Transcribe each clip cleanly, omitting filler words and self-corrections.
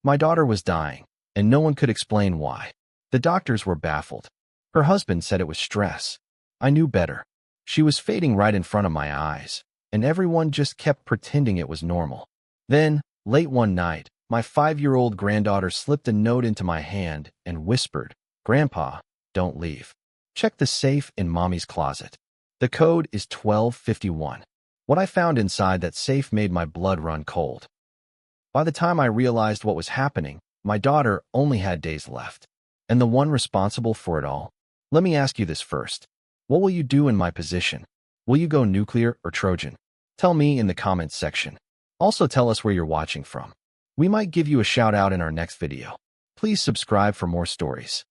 My daughter was dying, and no one could explain why. The doctors were baffled. Her husband said it was stress. I knew better. She was fading right in front of my eyes, and everyone just kept pretending it was normal. Then, late one night, my 5-year-old granddaughter slipped a note into my hand and whispered, "Grandpa, don't leave. Check the safe in Mommy's closet. The code is 1251. What I found inside that safe made my blood run cold. By the time I realized what was happening, my daughter only had days left. And the one responsible for it all? Let me ask you this first. What will you do in my position? Will you go nuclear or Trojan? Tell me in the comments section. Also tell us where you're watching from. We might give you a shout out in our next video. Please subscribe for more stories.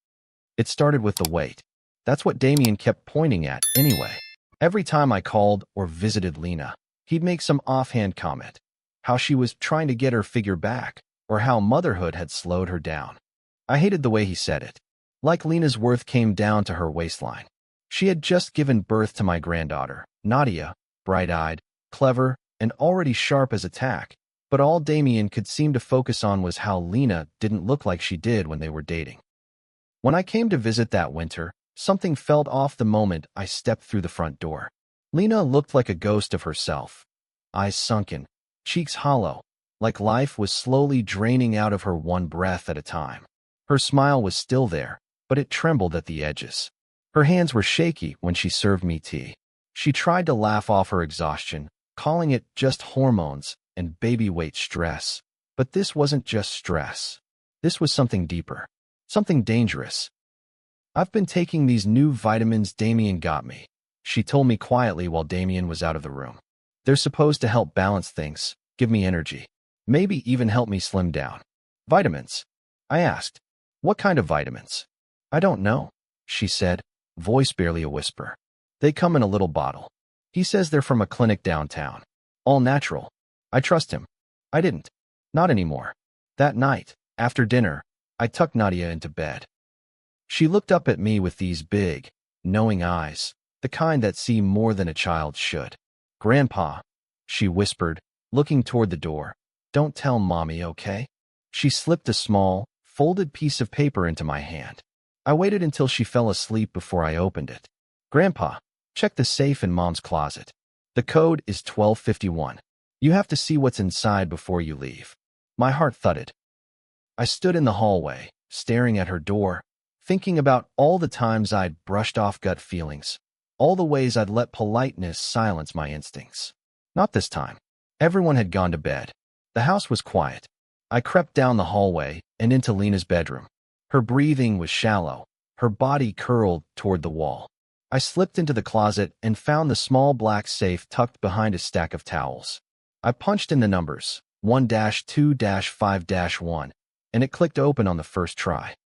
It started with the weight. That's what Damien kept pointing at anyway. Every time I called or visited Lena, he'd make some offhand comment. How she was trying to get her figure back, or how motherhood had slowed her down. I hated the way he said it. Like Lena's worth came down to her waistline. She had just given birth to my granddaughter, Nadia, bright-eyed, clever, and already sharp as a tack, but all Damien could seem to focus on was how Lena didn't look like she did when they were dating. When I came to visit that winter, something felt off the moment I stepped through the front door. Lena looked like a ghost of herself. Eyes sunken, cheeks hollow, like life was slowly draining out of her one breath at a time. Her smile was still there, but it trembled at the edges. Her hands were shaky when she served me tea. She tried to laugh off her exhaustion, calling it just hormones and baby weight stress. But this wasn't just stress. This was something deeper, something dangerous. "I've been taking these new vitamins Damien got me," she told me quietly while Damien was out of the room. "They're supposed to help balance things, give me energy, maybe even help me slim down." "Vitamins?" I asked. "What kind of vitamins?" "I don't know," she said, voice barely a whisper. "They come in a little bottle. He says they're from a clinic downtown. All natural." I trust him. I didn't. Not anymore. That night, after dinner, I tucked Nadia into bed. She looked up at me with these big, knowing eyes, the kind that see more than a child should. "Grandpa," she whispered, looking toward the door. "Don't tell Mommy, okay?" She slipped a small, folded piece of paper into my hand. I waited until she fell asleep before I opened it. "Grandpa, check the safe in Mom's closet. The code is 1251. You have to see what's inside before you leave." My heart thudded. I stood in the hallway, staring at her door, thinking about all the times I'd brushed off gut feelings, all the ways I'd let politeness silence my instincts. Not this time. Everyone had gone to bed. The house was quiet. I crept down the hallway and into Lena's bedroom. Her breathing was shallow, her body curled toward the wall. I slipped into the closet and found the small black safe tucked behind a stack of towels. I punched in the numbers, 1-2-5-1, and it clicked open on the first try.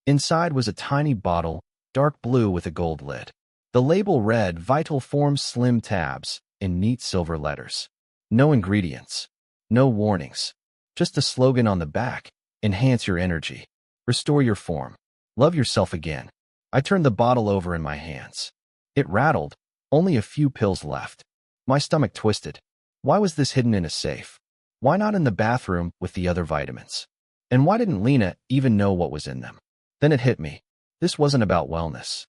Inside was a tiny bottle, dark blue with a gold lid. The label read Vital Forms Slim Tabs in neat silver letters. No ingredients, no warnings, just a slogan on the back: enhance your energy, restore your form, love yourself again. I turned the bottle over in my hands. It rattled, only a few pills left. My stomach twisted. Why was this hidden in a safe? Why not in the bathroom with the other vitamins? And why didn't Lena even know what was in them? Then it hit me. This wasn't about wellness.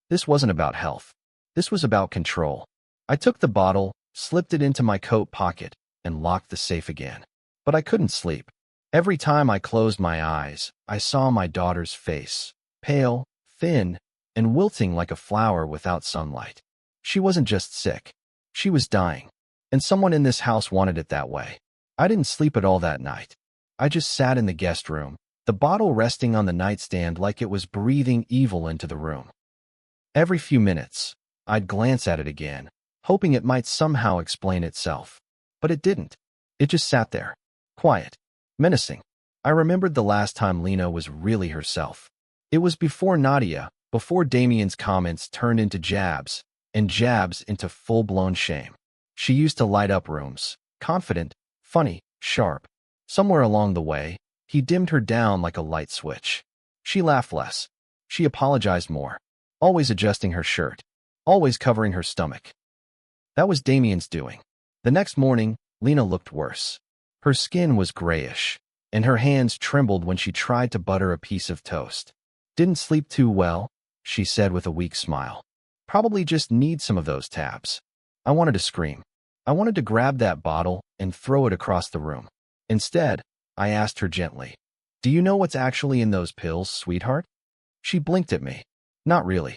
This wasn't about health. This was about control. I took the bottle, slipped it into my coat pocket, and locked the safe again. But I couldn't sleep. Every time I closed my eyes, I saw my daughter's face, pale, thin, and wilting like a flower without sunlight. She wasn't just sick. She was dying. And someone in this house wanted it that way. I didn't sleep at all that night. I just sat in the guest room, the bottle resting on the nightstand like it was breathing evil into the room. Every few minutes, I'd glance at it again, hoping it might somehow explain itself. But it didn't. It just sat there, quiet, menacing. I remembered the last time Lena was really herself. It was before Nadia, before Damien's comments turned into jabs, and jabs into full-blown shame. She used to light up rooms, confident, funny, sharp. Somewhere along the way, he dimmed her down like a light switch. She laughed less. She apologized more, always adjusting her shirt, always covering her stomach. That was Damien's doing. The next morning, Lena looked worse. Her skin was grayish. and her hands trembled when she tried to butter a piece of toast. "Didn't sleep too well," she said with a weak smile. "Probably just need some of those tabs." I wanted to scream. I wanted to grab that bottle and throw it across the room. Instead, I asked her gently, "Do you know what's actually in those pills, sweetheart?" She blinked at me. "Not really."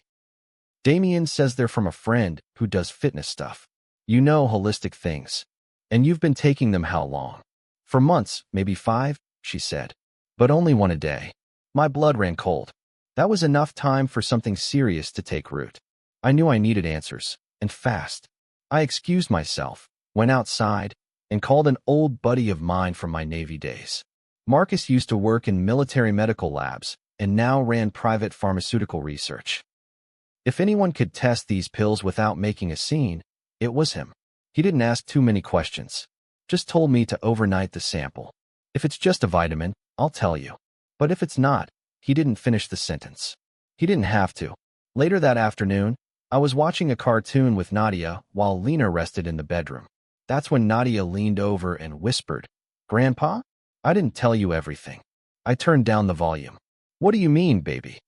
"Damien says they're from a friend who does fitness stuff. You know, holistic things. And you've been taking them how long?" "For months, maybe 5, she said. "But only one a day." My blood ran cold. That was enough time for something serious to take root. I knew I needed answers, and fast. I excused myself, went outside, and called an old buddy of mine from my Navy days. Marcus used to work in military medical labs and now ran private pharmaceutical research. If anyone could test these pills without making a scene, it was him. He didn't ask too many questions, just told me to overnight the sample. "If it's just a vitamin, I'll tell you. But if it's not," he didn't finish the sentence. He didn't have to. Later that afternoon, I was watching a cartoon with Nadia while Lena rested in the bedroom. That's when Nadia leaned over and whispered, "Grandpa, I didn't tell you everything." I turned down the volume. "What do you mean, baby?"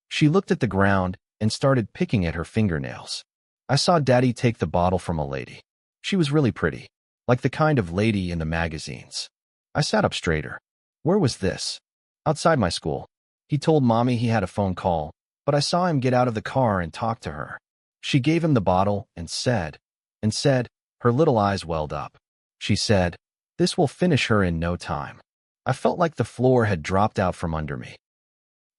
She looked at the ground and started picking at her fingernails. "I saw Daddy take the bottle from a lady. She was really pretty, like the kind of lady in the magazines." I sat up straighter. "Where was this?" "Outside my school. He told Mommy he had a phone call, but I saw him get out of the car and talk to her." She gave him the bottle and said, her little eyes welled up. She said, "This will finish her in no time." I felt like the floor had dropped out from under me.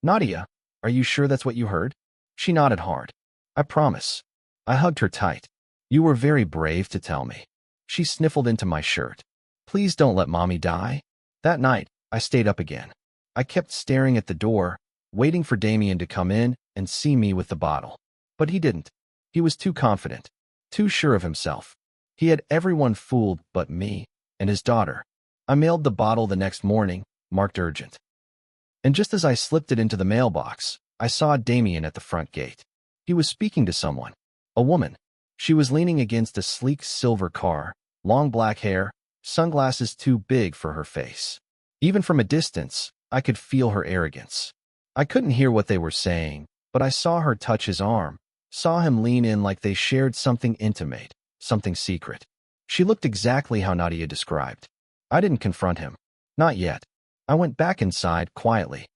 "Nadia, are you sure that's what you heard?" She nodded hard. "I promise." I hugged her tight. "You were very brave to tell me." She sniffled into my shirt. "Please don't let Mommy die." That night, I stayed up again. I kept staring at the door, waiting for Damien to come in and see me with the bottle. But he didn't. He was too confident, too sure of himself. He had everyone fooled but me and his daughter. I mailed the bottle the next morning, marked urgent. And just as I slipped it into the mailbox, I saw Damien at the front gate. He was speaking to someone, a woman. She was leaning against a sleek silver car, long black hair, sunglasses too big for her face. Even from a distance, I could feel her arrogance. I couldn't hear what they were saying, but I saw her touch his arm, saw him lean in like they shared something intimate, something secret. She looked exactly how Nadia described. I didn't confront him. Not yet. I went back inside quietly.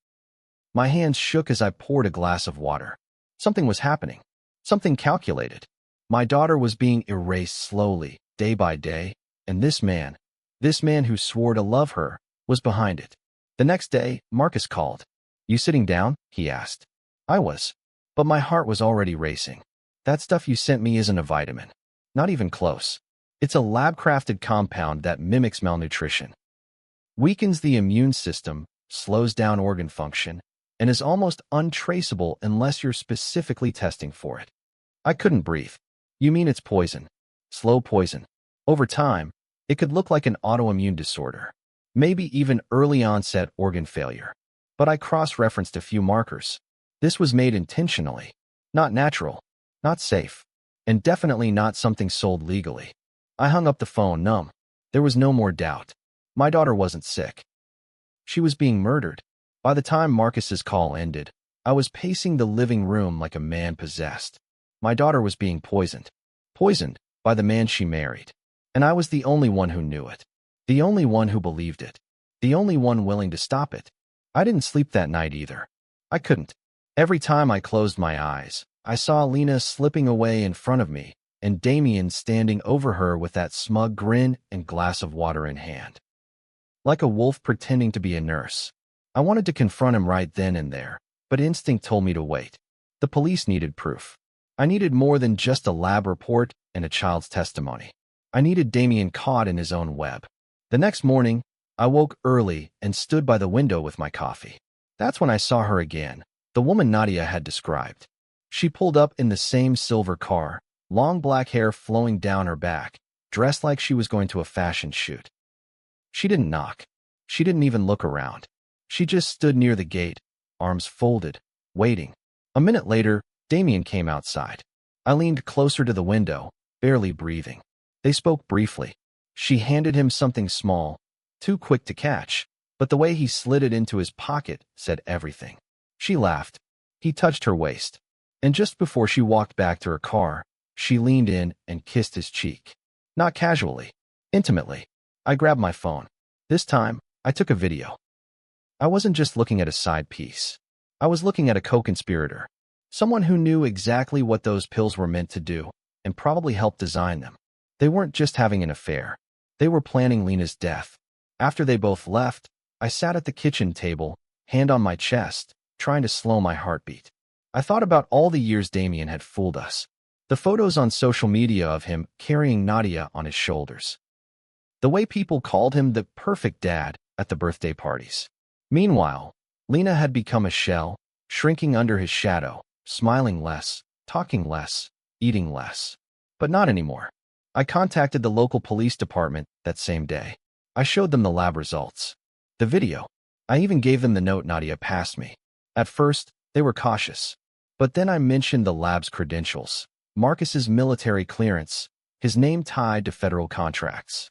My hands shook as I poured a glass of water. Something was happening. Something calculated. My daughter was being erased slowly, day by day, and this man who swore to love her, was behind it. The next day, Marcus called. "You sitting down?" he asked. I was. But my heart was already racing. "That stuff you sent me isn't a vitamin. Not even close. It's a lab-crafted compound that mimics malnutrition, weakens the immune system, slows down organ function, and is almost untraceable unless you're specifically testing for it." I couldn't breathe. "You mean it's poison? Slow poison? Over time, it could look like an autoimmune disorder, maybe even early-onset organ failure." But I cross-referenced a few markers. This was made intentionally, not natural, not safe, and definitely not something sold legally. I hung up the phone, numb. There was no more doubt. My daughter wasn't sick. She was being murdered. By the time Marcus's call ended, I was pacing the living room like a man possessed. My daughter was being poisoned. Poisoned by the man she married. And I was the only one who knew it. The only one who believed it. The only one willing to stop it. I didn't sleep that night either. I couldn't. Every time I closed my eyes, I saw Lena slipping away in front of me, and Damien standing over her with that smug grin and glass of water in hand. Like a wolf pretending to be a nurse. I wanted to confront him right then and there, but instinct told me to wait. The police needed proof. I needed more than just a lab report and a child's testimony. I needed Damien caught in his own web. The next morning, I woke early and stood by the window with my coffee. That's when I saw her again, the woman Nadia had described. She pulled up in the same silver car, long black hair flowing down her back, dressed like she was going to a fashion shoot. She didn't knock. She didn't even look around. She just stood near the gate, arms folded, waiting. A minute later, Damien came outside. I leaned closer to the window, barely breathing. They spoke briefly. She handed him something small, too quick to catch, but the way he slid it into his pocket said everything. She laughed. He touched her waist, and just before she walked back to her car, she leaned in and kissed his cheek. Not casually, intimately. I grabbed my phone. This time, I took a video. I wasn't just looking at a side piece. I was looking at a co-conspirator, someone who knew exactly what those pills were meant to do and probably helped design them. They weren't just having an affair. They were planning Lena's death. After they both left, I sat at the kitchen table, hand on my chest, trying to slow my heartbeat. I thought about all the years Damien had fooled us. The photos on social media of him carrying Nadia on his shoulders. The way people called him the perfect dad at the birthday parties. Meanwhile, Lena had become a shell, shrinking under his shadow, smiling less, talking less, eating less. But not anymore. I contacted the local police department that same day. I showed them the lab results, the video. I even gave them the note Nadia passed me. At first, they were cautious. But then I mentioned the lab's credentials, Marcus's military clearance, his name tied to federal contracts.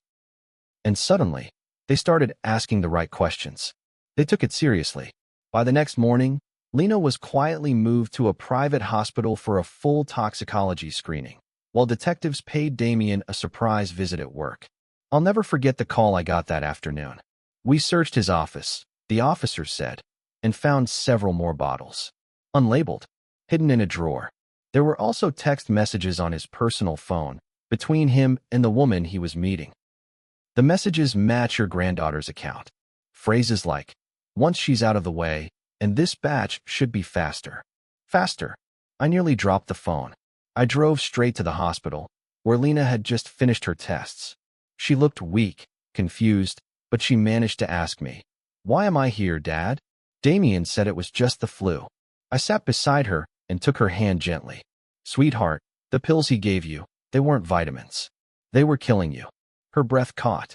And suddenly, they started asking the right questions. They took it seriously. By the next morning, Lena was quietly moved to a private hospital for a full toxicology screening, while detectives paid Damien a surprise visit at work. I'll never forget the call I got that afternoon. We searched his office, the officer said, and found several more bottles. Unlabeled, hidden in a drawer. There were also text messages on his personal phone, between him and the woman he was meeting. The messages match your granddaughter's account. Phrases like, "Once she's out of the way, and this batch should be faster." Faster. I nearly dropped the phone. I drove straight to the hospital, where Lena had just finished her tests. She looked weak, confused, but she managed to ask me, "Why am I here, Dad?" Damien said it was just the flu. I sat beside her and took her hand gently. "Sweetheart, the pills he gave you, they weren't vitamins. They were killing you." Her breath caught.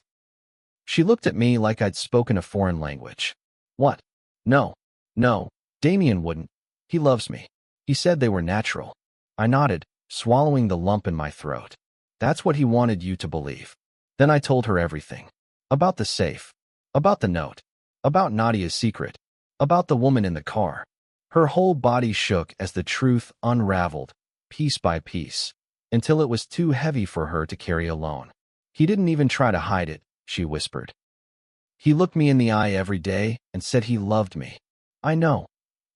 She looked at me like I'd spoken a foreign language. "What? No. Damien wouldn't. He loves me." He said they were natural. I nodded, swallowing the lump in my throat. "That's what he wanted you to believe." Then I told her everything. About the safe. About the note. About Nadia's secret. About the woman in the car. Her whole body shook as the truth unraveled, piece by piece, until it was too heavy for her to carry alone. "He didn't even try to hide it," she whispered. "He looked me in the eye every day and said he loved me." "I know,"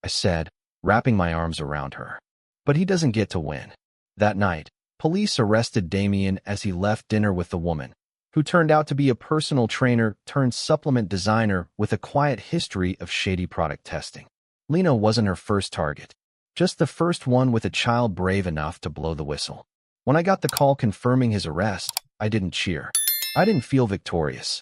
I said, wrapping my arms around her. "But he doesn't get to win." That night, police arrested Damien as he left dinner with the woman, who turned out to be a personal trainer turned supplement designer with a quiet history of shady product testing. Lena wasn't her first target, just the first one with a child brave enough to blow the whistle. When I got the call confirming his arrest, I didn't cheer. I didn't feel victorious.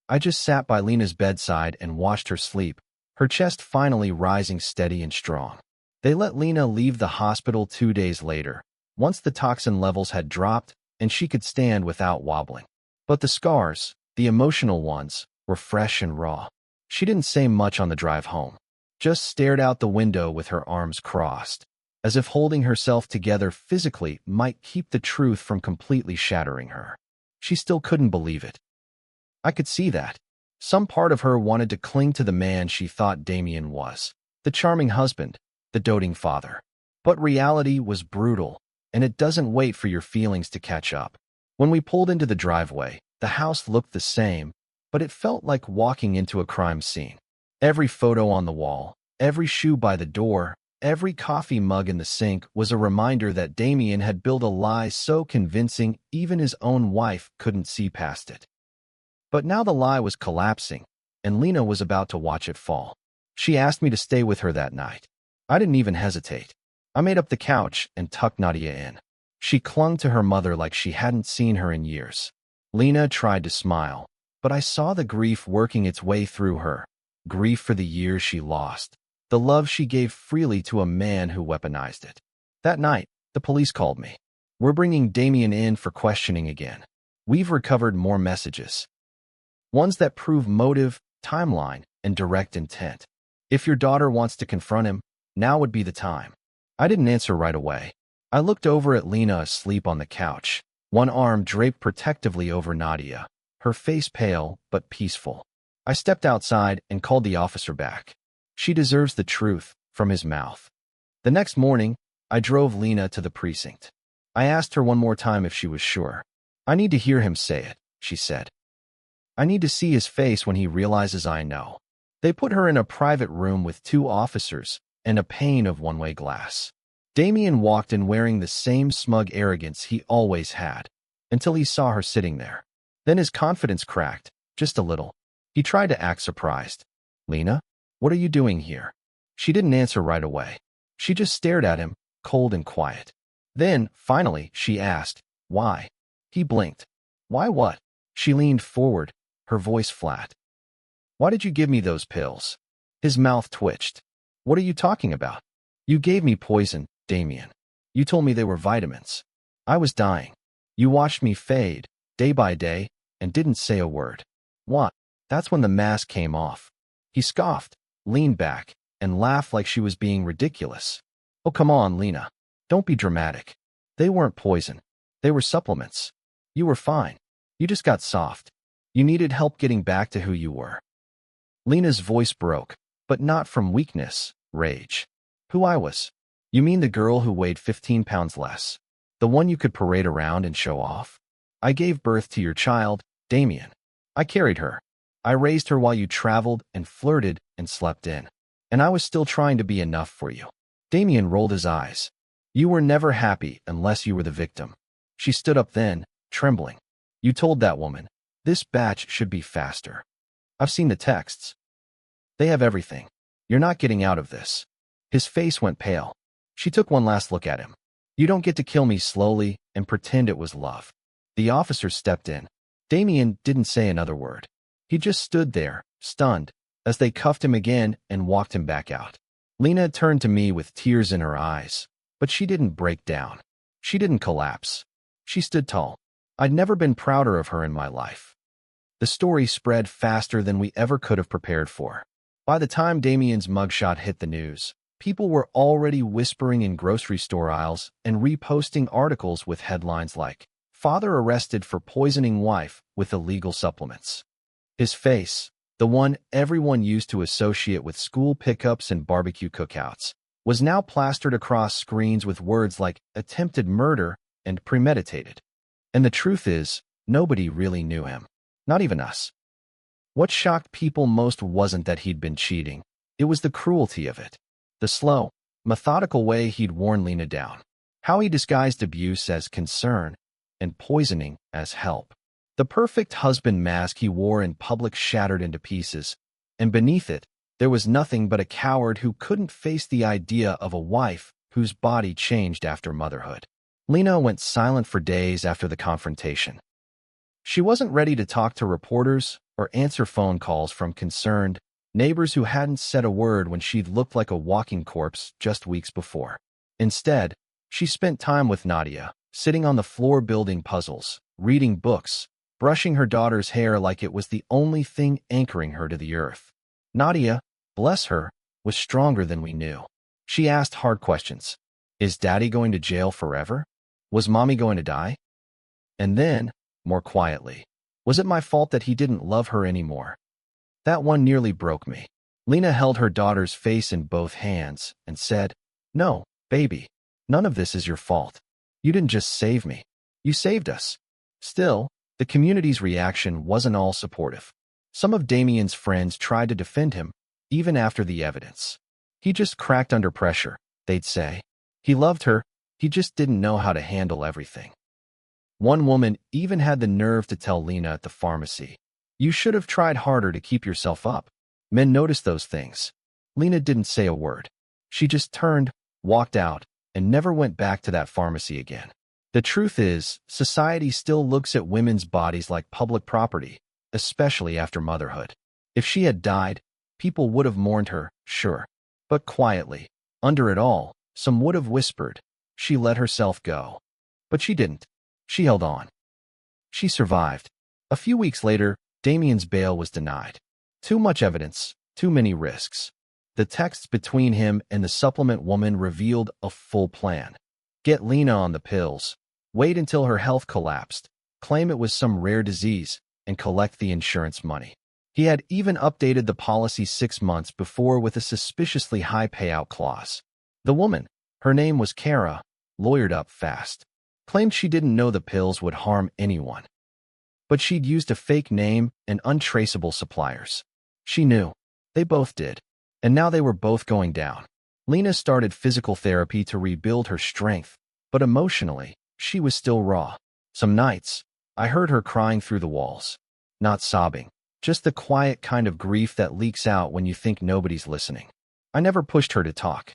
I just sat by Lena's bedside and watched her sleep, her chest finally rising steady and strong. They let Lena leave the hospital 2 days later, once the toxin levels had dropped and she could stand without wobbling. But the scars, the emotional ones, were fresh and raw. She didn't say much on the drive home, just stared out the window with her arms crossed, as if holding herself together physically might keep the truth from completely shattering her. She still couldn't believe it. I could see that. Some part of her wanted to cling to the man she thought Damien was, the charming husband, the doting father. But reality was brutal, and it doesn't wait for your feelings to catch up. When we pulled into the driveway, the house looked the same, but it felt like walking into a crime scene. Every photo on the wall, every shoe by the door, every coffee mug in the sink was a reminder that Damien had built a lie so convincing even his own wife couldn't see past it. But now the lie was collapsing, and Lena was about to watch it fall. She asked me to stay with her that night. I didn't even hesitate. I made up the couch and tucked Nadia in. She clung to her mother like she hadn't seen her in years. Lena tried to smile, but I saw the grief working its way through her. Grief for the years she lost, the love she gave freely to a man who weaponized it. That night, the police called me. "We're bringing Damien in for questioning again. We've recovered more messages. Ones that prove motive, timeline, and direct intent. If your daughter wants to confront him, now would be the time." I didn't answer right away. I looked over at Lena asleep on the couch, one arm draped protectively over Nadia, her face pale but peaceful. I stepped outside and called the officer back. She deserves the truth from his mouth. The next morning, I drove Lena to the precinct. I asked her one more time if she was sure. I need to hear him say it, she said. I need to see his face when he realizes I know. They put her in a private room with 2 officers and a pane of one-way glass. Damien walked in wearing the same smug arrogance he always had, until he saw her sitting there. Then his confidence cracked, just a little. He tried to act surprised. Lena, what are you doing here? She didn't answer right away. She just stared at him, cold and quiet. Then, finally, she asked, why? He blinked. Why what? She leaned forward, her voice flat. Why did you give me those pills? His mouth twitched. What are you talking about? You gave me poison, Damien. You told me they were vitamins. I was dying. You watched me fade, day by day, and didn't say a word. What? That's when the mask came off. He scoffed, leaned back, and laughed like she was being ridiculous. Oh, come on, Lena. Don't be dramatic. They weren't poison. They were supplements. You were fine. You just got soft. You needed help getting back to who you were. Lena's voice broke, but not from weakness, rage. Who I was? You mean the girl who weighed 15 pounds less? The one you could parade around and show off? I gave birth to your child, Damien. I carried her. I raised her while you traveled and flirted and slept in. And I was still trying to be enough for you. Damien rolled his eyes. You were never happy unless you were the victim. She stood up then, trembling. You told that woman, this batch should be faster. I've seen the texts. They have everything. You're not getting out of this. His face went pale. She took one last look at him. You don't get to kill me slowly and pretend it was love. The officer stepped in. Damien didn't say another word. He just stood there, stunned, as they cuffed him again and walked him back out. Lena turned to me with tears in her eyes, but she didn't break down. She didn't collapse. She stood tall. I'd never been prouder of her in my life. The story spread faster than we ever could have prepared for. By the time Damien's mugshot hit the news, people were already whispering in grocery store aisles and reposting articles with headlines like, Father arrested for poisoning wife with illegal supplements. His face, the one everyone used to associate with school pickups and barbecue cookouts, was now plastered across screens with words like attempted murder and premeditated. And the truth is, nobody really knew him. Not even us. What shocked people most wasn't that he'd been cheating. It was the cruelty of it. The slow, methodical way he'd worn Lena down. How he disguised abuse as concern and poisoning as help. The perfect husband mask he wore in public shattered into pieces, and beneath it, there was nothing but a coward who couldn't face the idea of a wife whose body changed after motherhood. Lena went silent for days after the confrontation. She wasn't ready to talk to reporters or answer phone calls from concerned neighbors who hadn't said a word when she'd looked like a walking corpse just weeks before. Instead, she spent time with Nadia, sitting on the floor building puzzles, reading books, brushing her daughter's hair like it was the only thing anchoring her to the earth. Nadia, bless her, was stronger than we knew. She asked hard questions. Is Daddy going to jail forever? Was Mommy going to die? And then, more quietly, was it my fault that he didn't love her anymore? That one nearly broke me. Lena held her daughter's face in both hands and said, No, baby, none of this is your fault. You didn't just save me. You saved us. Still, the community's reaction wasn't all supportive. Some of Damien's friends tried to defend him, even after the evidence. He just cracked under pressure, they'd say. He loved her, he just didn't know how to handle everything. One woman even had the nerve to tell Lena at the pharmacy, You should have tried harder to keep yourself up. Men noticed those things. Lena didn't say a word. She just turned, walked out, and never went back to that pharmacy again. The truth is, society still looks at women's bodies like public property, especially after motherhood. If she had died, people would have mourned her, sure. But quietly, under it all, some would have whispered, She let herself go. But she didn't. She held on. She survived. A few weeks later, Damien's bail was denied. Too much evidence, too many risks. The texts between him and the supplement woman revealed a full plan. Get Lena on the pills, wait until her health collapsed, claim it was some rare disease, and collect the insurance money. He had even updated the policy 6 months before with a suspiciously high payout clause. The woman, her name was Kara, lawyered up fast. Claimed she didn't know the pills would harm anyone. But she'd used a fake name and untraceable suppliers. She knew. They both did. And now they were both going down. Lena started physical therapy to rebuild her strength, but emotionally, she was still raw. Some nights, I heard her crying through the walls. Not sobbing, just the quiet kind of grief that leaks out when you think nobody's listening. I never pushed her to talk.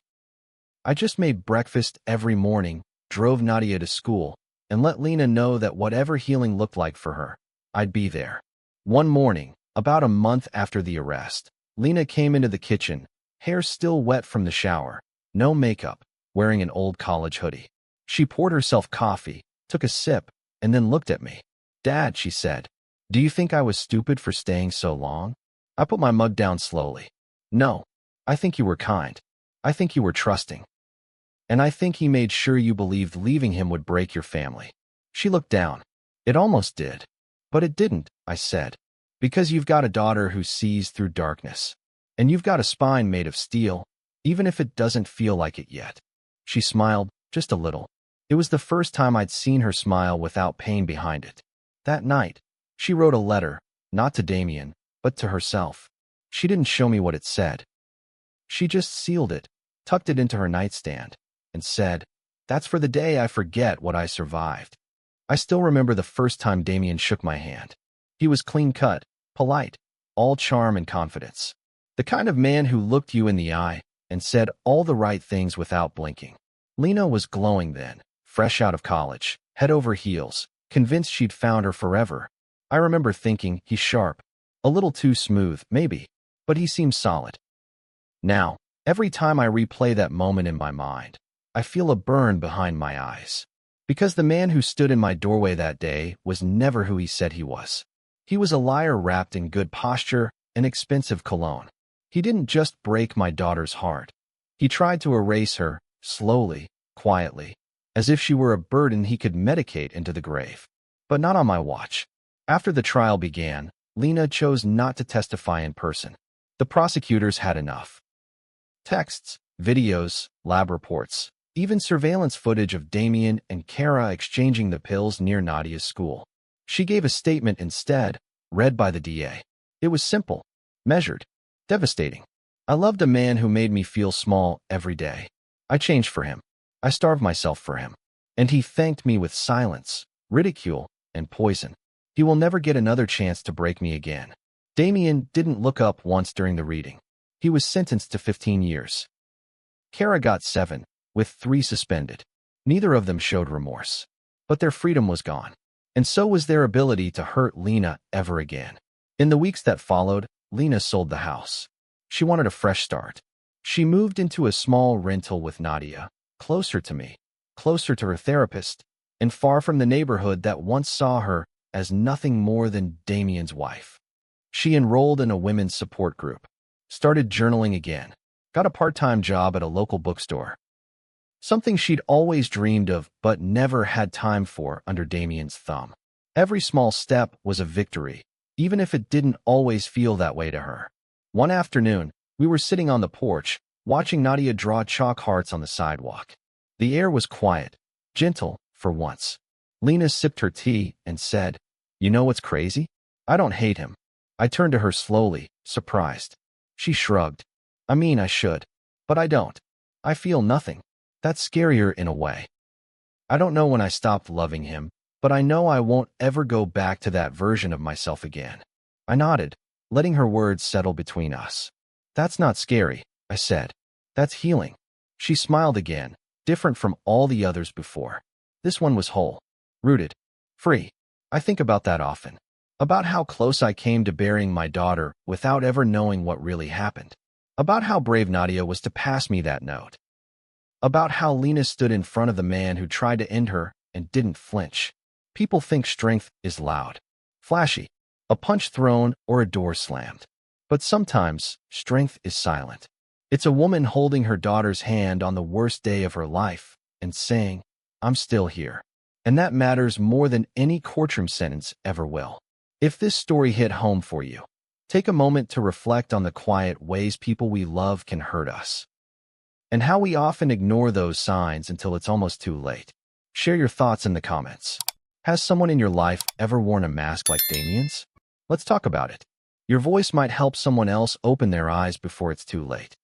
I just made breakfast every morning, drove Nadia to school, and let Lena know that whatever healing looked like for her, I'd be there. One morning, about a month after the arrest, Lena came into the kitchen, hair still wet from the shower, no makeup, wearing an old college hoodie. She poured herself coffee, took a sip, and then looked at me. "Dad," she said, "do you think I was stupid for staying so long?" I put my mug down slowly. "No, I think you were kind. I think you were trusting. And I think he made sure you believed leaving him would break your family." She looked down. "It almost did. But it didn't," I said. "Because you've got a daughter who sees through darkness. And you've got a spine made of steel, even if it doesn't feel like it yet." She smiled, just a little. It was the first time I'd seen her smile without pain behind it. That night, she wrote a letter, not to Damien, but to herself. She didn't show me what it said. She just sealed it, tucked it into her nightstand, and said, "That's for the day I forget what I survived." I still remember the first time Damien shook my hand. He was clean-cut, polite, all charm and confidence. The kind of man who looked you in the eye and said all the right things without blinking. Lena was glowing then, fresh out of college, head over heels, convinced she'd found her forever. I remember thinking, he's sharp, a little too smooth, maybe, but he seems solid. Now, every time I replay that moment in my mind, I feel a burn behind my eyes. Because the man who stood in my doorway that day was never who he said he was. He was a liar wrapped in good posture and expensive cologne. He didn't just break my daughter's heart. He tried to erase her, slowly, quietly, as if she were a burden he could medicate into the grave. But not on my watch. After the trial began, Lena chose not to testify in person. The prosecutors had enough. Texts, videos, lab reports, even surveillance footage of Damien and Kara exchanging the pills near Nadia's school. She gave a statement instead, read by the DA. It was simple, measured, devastating. "I loved a man who made me feel small every day. I changed for him. I starved myself for him. And he thanked me with silence, ridicule, and poison. He will never get another chance to break me again." Damien didn't look up once during the reading. He was sentenced to 15 years. Kara got 7, with 3 suspended. Neither of them showed remorse. But their freedom was gone. And so was their ability to hurt Lena ever again. In the weeks that followed, Lena sold the house. She wanted a fresh start. She moved into a small rental with Nadia, closer to me, closer to her therapist, and far from the neighborhood that once saw her as nothing more than Damien's wife. She enrolled in a women's support group, started journaling again, got a part-time job at a local bookstore. Something she'd always dreamed of but never had time for under Damien's thumb. Every small step was a victory, even if it didn't always feel that way to her. One afternoon, we were sitting on the porch, watching Nadia draw chalk hearts on the sidewalk. The air was quiet, gentle, for once. Lena sipped her tea and said, "You know what's crazy? I don't hate him." I turned to her slowly, surprised. She shrugged. "I mean, I should. But I don't. I feel nothing. That's scarier in a way. I don't know when I stopped loving him, but I know I won't ever go back to that version of myself again." I nodded, letting her words settle between us. "That's not scary," I said. "That's healing." She smiled again, different from all the others before. This one was whole, rooted, free. I think about that often. About how close I came to burying my daughter without ever knowing what really happened. About how brave Nadia was to pass me that note. About how Lena stood in front of the man who tried to end her and didn't flinch. People think strength is loud, flashy, a punch thrown or a door slammed. But sometimes, strength is silent. It's a woman holding her daughter's hand on the worst day of her life and saying, "I'm still here." And that matters more than any courtroom sentence ever will. If this story hit home for you, Take a moment to reflect on the quiet ways people we love can hurt us, and how we often ignore those signs until it's almost too late. Share your thoughts in the comments. Has someone in your life ever worn a mask like Damien's? Let's talk about it. Your voice might help someone else open their eyes before it's too late.